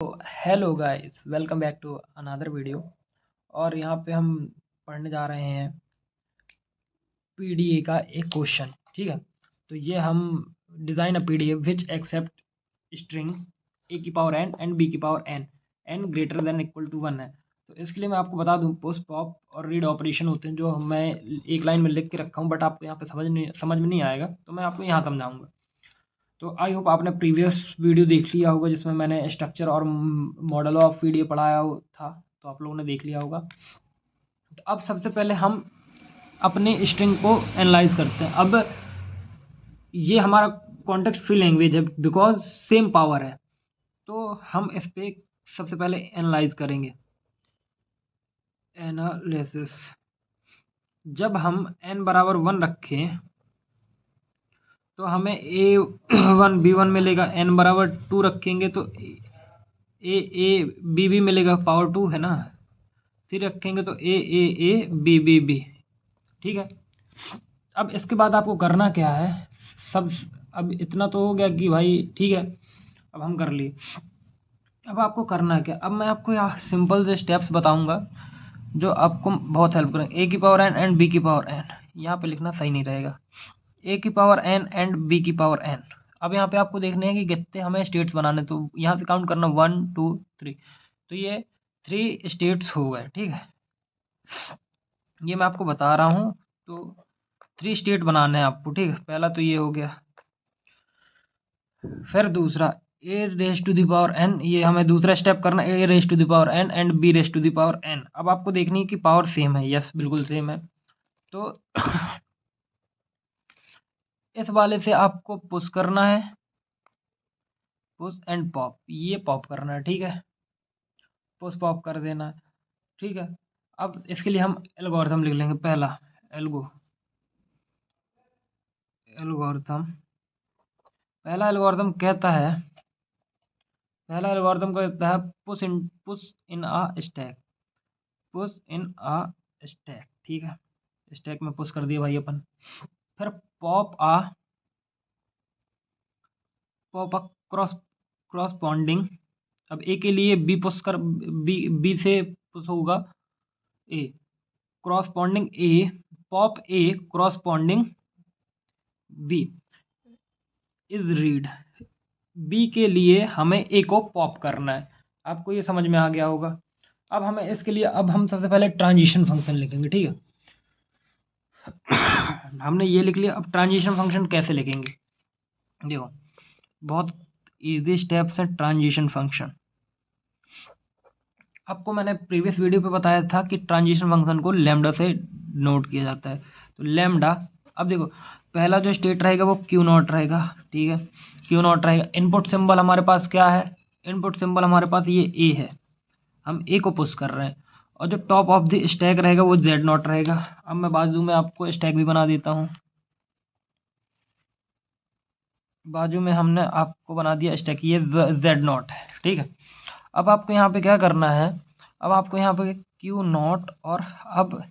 Hello guys, welcome back to another video. और यहाँ पे हम पढ़ने जा रहे हैं पीडीए का एक क्वेश्चन। ठीक है, तो ये हम design a PDA which accept string A की पावर एन एंड बी की power N N greater than equal to 1 है। तो इसके लिए मैं आपको बता दूं, पोस्ट पॉप और रीड ऑपरेशन होते हैं जो मैं एक लाइन में लिख के रखा हूँ, बट आपको यहाँ पे समझ में नहीं आएगा, तो मैं आपको यहाँ समझाऊंगा। तो आई होप आपने प्रीवियस वीडियो देख लिया होगा जिसमें मैंने स्ट्रक्चर और मॉडल ऑफ पीडीए पढ़ाया था, तो आप लोगों ने देख लिया होगा। तो अब सबसे पहले हम अपने स्ट्रिंग को एनालाइज करते हैं। अब ये हमारा कॉन्टेक्स्ट फ्री लैंग्वेज है बिकॉज सेम पावर है, तो हम इस पे सबसे पहले एनालाइज करेंगे। एनालिसिस, जब हम n बराबर 1 रखें तो हमें a1 b1 मिलेगा, n बराबर 2 रखेंगे तो a b मिलेगा, पावर 2 है ना। 3 रखेंगे तो a b। ठीक है, अब इसके बाद आपको करना क्या है, सब अब इतना तो हो गया कि भाई ठीक है, अब हम कर लिए। अब आपको करना है क्या, अब मैं आपको यहाँ सिंपल से स्टेप्स बताऊंगा जो आपको बहुत हेल्प करेंगे। ए की पावर एन एंड बी की पावर एन, यहाँ पे लिखना सही नहीं रहेगा, ए की पावर एन एंड बी की पावर एन। अब यहाँ पे आपको देखने हैं कि कितने हमें स्टेट्स बनाने, तो यहाँ से काउंट करना 1 2 3, तो ये 3 स्टेट्स हो गए। ठीक है, ये मैं आपको बता रहा हूँ, तो 3 स्टेट बनाने हैं आपको। ठीक है, पहला तो ये हो गया, फिर दूसरा a raise to the power n, ये हमें दूसरा स्टेप करना, a raise to the power N and b raise to the power n. अब आपको देखनी है कि पावर सेम है, यस बिल्कुल सेम है, तो इस वाले से आपको पुश करना है, पुश एंड पॉप, ये पॉप करना है। ठीक है, पुश पॉप कर देना है। ठीक है, अब इसके लिए हम एल्गोरिथम लिख लेंगे। पहला एल्गोरिथम, पहला एल्गोरिथम कहता है, push in a stack, push in a stack. ठीक है, स्टैक में पुश कर दिया भाई अपन। फिर पॉप अ क्रॉस क्रॉसपॉन्डिंग, अब ए के लिए बी पुश कर, बी से पुश होगा a, corresponding a, pop A corresponding B is read. B के लिए हमें ए को पॉप करना है। आपको ये समझ में आ गया होगा। अब हमें इसके लिए, अब हम सबसे पहले ट्रांजिशन फंक्शन लिखेंगे। ठीक है, हमने ये लिख लिया। अब ट्रांजिशन फंक्शन कैसे लिखेंगे, देखो बहुत इजी स्टेप्स है ट्रांजिशन फंक्शन। आपको मैंने प्रीवियस वीडियो पे बताया था कि ट्रांजिशन फंक्शन को लैम्डा से नोट किया जाता है, तो लैम्डा, अब देखो पहला जो स्टेट रहेगा वो क्यू नॉट रहेगा। ठीक है, क्यू नॉट रहेगा। इनपुट सिंबल हमारे पास क्या है, इनपुट सिंबल हमारे पास ये ए है, हम ए को पुश कर रहे हैं। और जो टॉप ऑफ द स्टैक रहेगा वो जेड नॉट रहेगा। अब मैं बाजू में आपको स्टैक भी बना देता हूँ, बाजू में हमने आपको बना दिया स्टैक, ये जेड नॉट है। ठीक है, अब आपको यहाँ पे क्या करना है, अब आपको यहाँ पे क्यू नॉट, और अब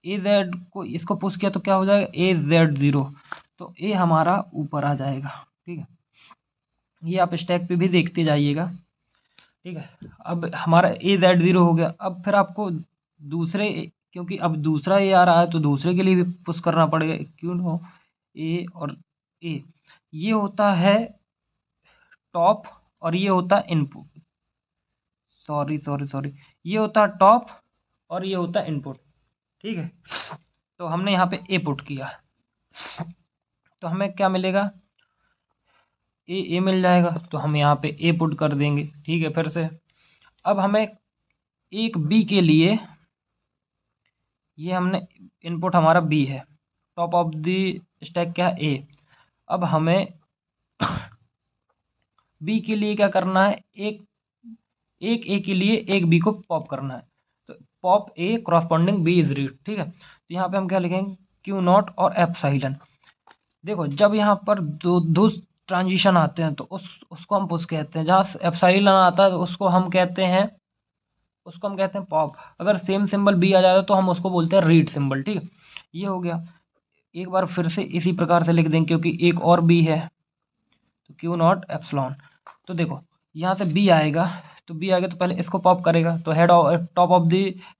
ए जेड को इसको पुश किया तो क्या हो जाएगा, ए जेड 0, तो ए हमारा ऊपर आ जाएगा। ठीक है, ये आप स्टैक पे भी देखते जाइएगा। ठीक है, अब हमारा ए जेड 0 हो गया। अब फिर आपको दूसरे, क्योंकि अब दूसरा ए आ रहा है तो दूसरे के लिए भी पुश करना पड़ेगा, क्यों हो ए और ए, ये होता है टॉप और ये होता है इनपुट, सॉरी, ये होता है टॉप और ये होता है इनपुट। ठीक है, तो हमने यहाँ पे ए पुट किया, तो हमें क्या मिलेगा, ए मिल जाएगा, तो हम यहाँ पे ए पुट कर देंगे। ठीक है, फिर से अब हमें एक बी के लिए, ये हमने इनपुट हमारा बी है, टॉप ऑफ द स्टैक क्या है ए। अब हमें बी के लिए क्या करना है, एक ए के लिए एक बी को पॉप करना है, तो pop A corresponding B is read. ठीक है, तो यहाँ पे हम क्या लिखेंगे, क्यू नॉट और एप्सिलॉन। देखो जब यहाँ पर दो ट्रांजिशन आते हैं तो उसको हम पुश कहते हैं, जहाँ एप्सिलॉन आता है तो उसको हम कहते हैं पॉप। अगर सेम सिंबल बी आ जाए तो हम उसको बोलते हैं रीड सिंबल। ठीक है, ये हो गया। एक बार फिर से इसी प्रकार से लिख देंगे क्योंकि एक और बी है, तो क्यू नॉट एप्सिलॉन। तो देखो यहाँ से बी आएगा, तो बी आएगा तो पहले इसको पॉप करेगा, तो टॉप ऑफ द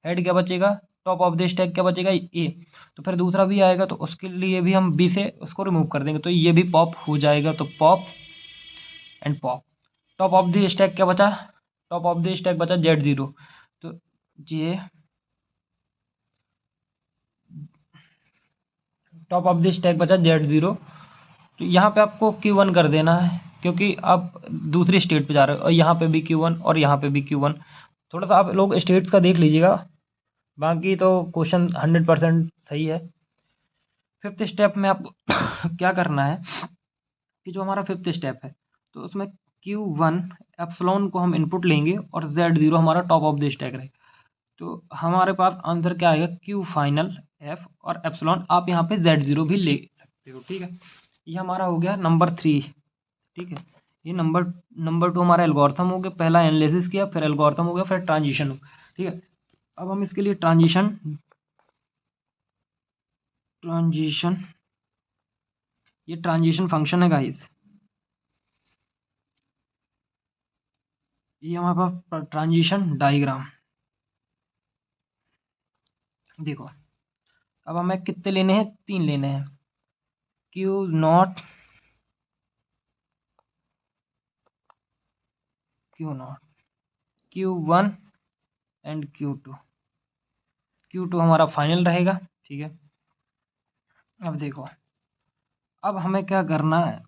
हेड क्या बचेगा, टॉप ऑफ द स्टैक क्या बचेगा, ए। तो फिर दूसरा बी आएगा तो उसके लिए भी हम बी से उसको रिमूव कर देंगे, तो ये भी पॉप हो जाएगा, तो pop and pop. Top of the stack क्या बचा, टॉप ऑफ द स्टैक बचा Z0, तो ये टॉप ऑफ द स्टैक बचा Z0। तो यहाँ पे आपको Q1 कर देना है, क्योंकि आप दूसरी स्टेट पे जा रहे हो, और यहाँ पे भी Q1 और यहाँ पे भी Q1। थोड़ा सा आप लोग स्टेट्स का देख लीजिएगा, बाकी तो क्वेश्चन 100% सही है। फिफ्थ स्टेप में आपको क्या करना है कि जो हमारा फिफ्थ स्टेप है, तो उसमें Q1 एप्सिलॉन को हम इनपुट लेंगे और Z0 हमारा टॉप ऑफ द स्टैक रहेगा। तो हमारे पास आंसर क्या आएगा, Q फाइनल F और एप्सिलॉन, आप यहाँ पे Z0 भी ले सकते हो। ठीक है, ये हमारा हो गया नंबर 3। ठीक है, ये नंबर 2 हमारा एल्गोरिथम हो गया, पहला एनालिसिस किया, फिर एल्गोरिथम हो गया, फिर ट्रांजिशन हो। ठीक है, अब हम इसके लिए ट्रांजिशन ये ट्रांजिशन फंक्शन है गाइस, ये हमारे पास ट्रांजिशन डायग्राम। देखो, अब हमें कितने लेने हैं, 3 लेने हैं, Q0 Q1 एंड Q2 हमारा फाइनल रहेगा। ठीक है, अब देखो, अब हमें क्या करना है,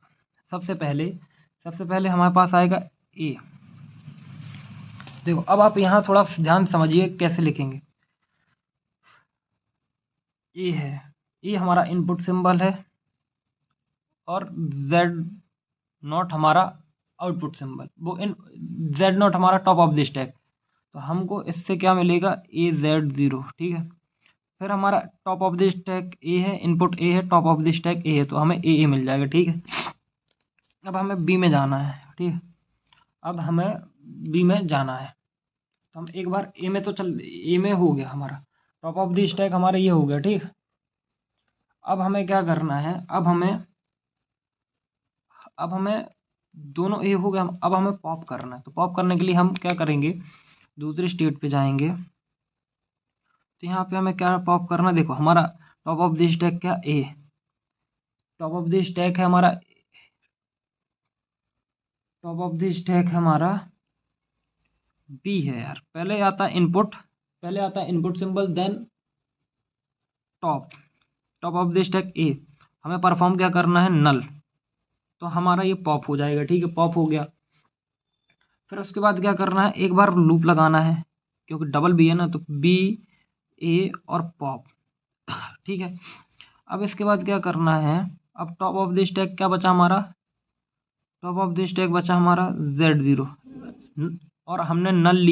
सबसे पहले हमारे पास आएगा ए। देखो, अब आप यहाँ थोड़ा ध्यान समझिए कैसे लिखेंगे। ए है, ए हमारा इनपुट सिंबल है और Z0 हमारा आउटपुट सिंबल, वो इन Z0 हमारा टॉप ऑफ द स्टैक। तो हमको इससे क्या मिलेगा, AZ0। ठीक है, फिर हमारा टॉप ऑफ द स्टैक ए है, इनपुट ए है, टॉप ऑफ द स्टैक ए है, तो हमें ए मिल जाएगा। ठीक है, अब हमें बी में जाना है। ठीक है, अब हमें बी में जाना है, तो हम एक बार ए में तो चल, ए में हो गया हमारा टॉप ऑफ द स्टैक, हमारा ये हो गया। ठीक, अब हमें क्या करना है, अब हमें दोनों ए हो गया, अब हमें पॉप करना है। तो पॉप करने के लिए हम क्या करेंगे, दूसरी स्टेट पे जाएंगे, तो यहाँ पे हमें क्या पॉप करना है, देखो हमारा टॉप ऑफ द स्टैक क्या, ए, टॉप ऑफ द स्टैक है हमारा, टॉप ऑफ द स्टैक है हमारा बी है यार, पहले आता है input symbol, then top of the stack a. हमें परफॉर्म क्या करना है, नल, तो हमारा ये पॉप हो जाएगा। ठीक है, पॉप हो गया। फिर उसके बाद क्या करना है, एक बार लूप लगाना है, क्योंकि डबल बी है ना, तो बी, ए और पॉप। ठीक है, अब इसके बाद क्या करना है, अब टॉप ऑफ द स्टैक क्या बचा हमारा, टॉप ऑफ द स्टैक बचा हमारा Z0, और हमने नल ले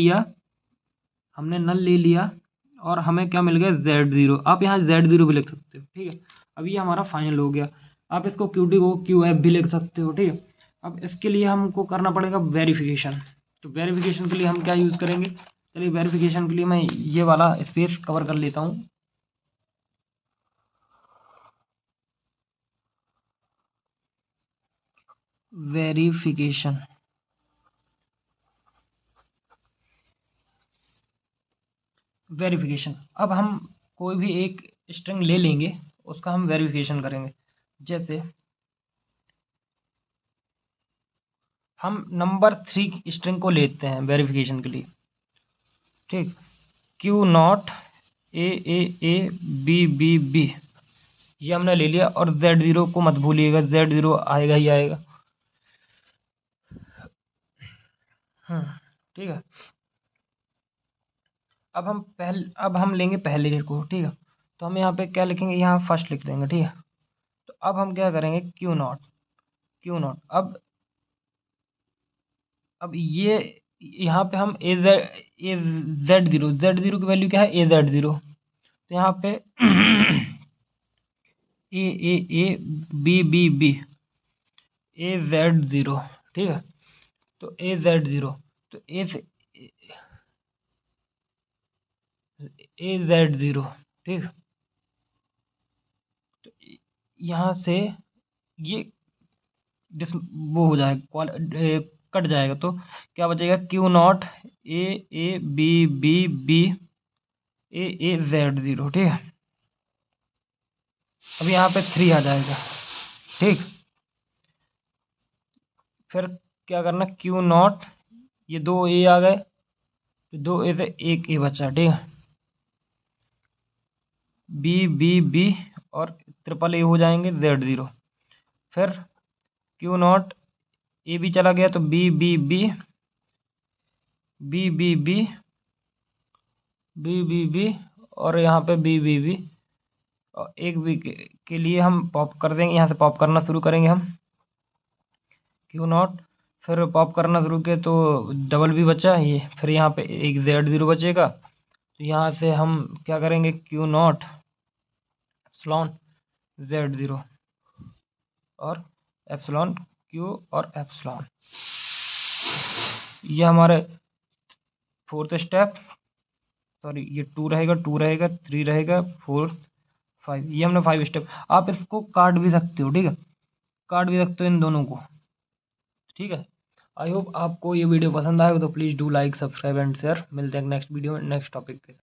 लिया, और हमें क्या मिल गया, Z0। आप यहाँ Z0 भी लिख सकते हो। ठीक है, अब ये हमारा फाइनल हो गया। आप इसको QT को QF भी लिख सकते हो। ठीक है, अब इसके लिए हमको करना पड़ेगा वेरिफिकेशन। तो वेरिफिकेशन के लिए हम क्या यूज़ करेंगे, चलिए वेरिफिकेशन के लिए मैं ये वाला स्पेस कवर कर लेता हूँ। वेरिफिकेशन, अब हम कोई भी एक स्ट्रिंग ले लेंगे, उसका हम वेरिफिकेशन करेंगे। जैसे हम नंबर 3 स्ट्रिंग को लेते हैं वेरिफिकेशन के लिए। ठीक, Q0 A B ये हमने ले लिया, और Z0 को मत भूलिएगा, Z0 आएगा ही आएगा। ठीक है, अब हम लेंगे पहले को। ठीक है, तो हम यहाँ पे क्या लिखेंगे, यहाँ फर्स्ट लिख देंगे। ठीक है, तो अब हम क्या करेंगे, Q0 अब ये यहाँ पे हम Z0 की वैल्यू क्या है, AZ0, तो यहाँ पे ए बी AZ0। ठीक है, तो AZ0, तो AZ0। ठीक, तो यहाँ से ये वो हो जाएगा, कट जाएगा, तो क्या बचेगा Q naught A B B B A Z0। ठीक है, अब यहाँ पे 3 आ जाएगा। ठीक, फिर क्या करना, क्यू नॉट, ये 2 ए आ गए, तो 2 ए से 1 ए बचा। ठीक है, बी बी बी और ट्रिपल ए हो जाएंगे Z0। फिर क्यू नॉट ए भी चला गया, तो B B B B B B B B B और यहाँ पे बी बी बी, और एक बी के लिए हम पॉप कर देंगे, यहाँ से पॉप करना शुरू करेंगे हम क्यू नॉट। फिर पॉप करना शुरू किया तो डबल भी बचा ये, फिर यहाँ पे एक Z0 बचेगा। तो यहाँ से हम क्या करेंगे, क्यू नॉट एप्सिलॉन Z0 और एप्सिलॉन क्यू और एप्सिलॉन। ये हमारे 4th स्टेप, सॉरी ये 2 रहेगा, 2 रहेगा, 3 रहेगा, 4 5, ये हमने 5 स्टेप। आप इसको काट भी सकते हो। ठीक है, काट भी सकते हो इन दोनों को। ठीक है, आई होप आपको ये वीडियो पसंद आएगा, तो please do like subscribe and share. मिलते हैं नेक्स्ट वीडियो में नेक्स्ट टॉपिक के।